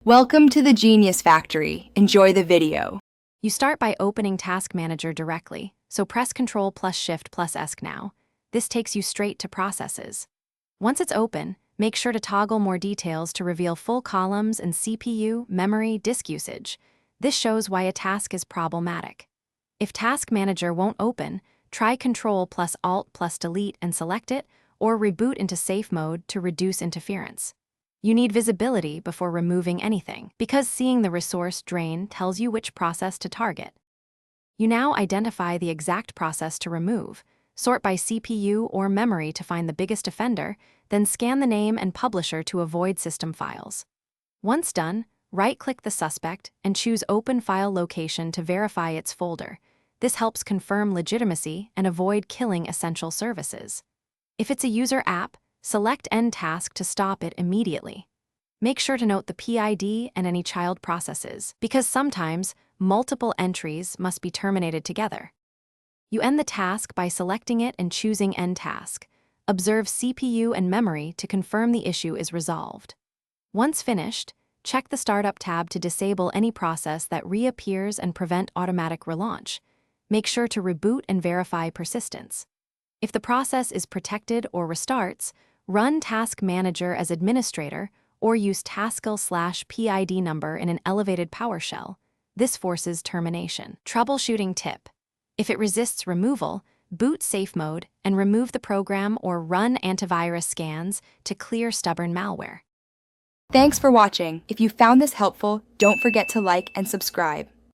Welcome to the Genius Factory. Enjoy the video. You start by opening Task Manager directly, so press Ctrl plus Shift plus ESC now. This takes you straight to Processes. Once it's open, make sure to toggle More Details to reveal full columns and CPU, memory, disk usage. This shows why a task is problematic. If Task Manager won't open, try Ctrl plus Alt plus Delete and select it, or reboot into safe mode to reduce interference. You need visibility before removing anything, because seeing the resource drain tells you which process to target. You now identify the exact process to remove, sort by CPU or memory to find the biggest offender, then scan the name and publisher to avoid system files. Once done, right-click the suspect and choose Open File Location to verify its folder. This helps confirm legitimacy and avoid killing essential services. If it's a user app, select End Task to stop it immediately. Make sure to note the PID and any child processes, because sometimes multiple entries must be terminated together. You end the task by selecting it and choosing End Task. Observe CPU and memory to confirm the issue is resolved. Once finished, check the Startup tab to disable any process that reappears and prevent automatic relaunch. Make sure to reboot and verify persistence. If the process is protected or restarts, run Task Manager as administrator or use Taskle/PID number in an elevated PowerShell. This forces termination. Troubleshooting tip. If it resists removal, boot safe mode and remove the program or run antivirus scans to clear stubborn malware. Thanks for watching. If you found this helpful, don't forget to like and subscribe.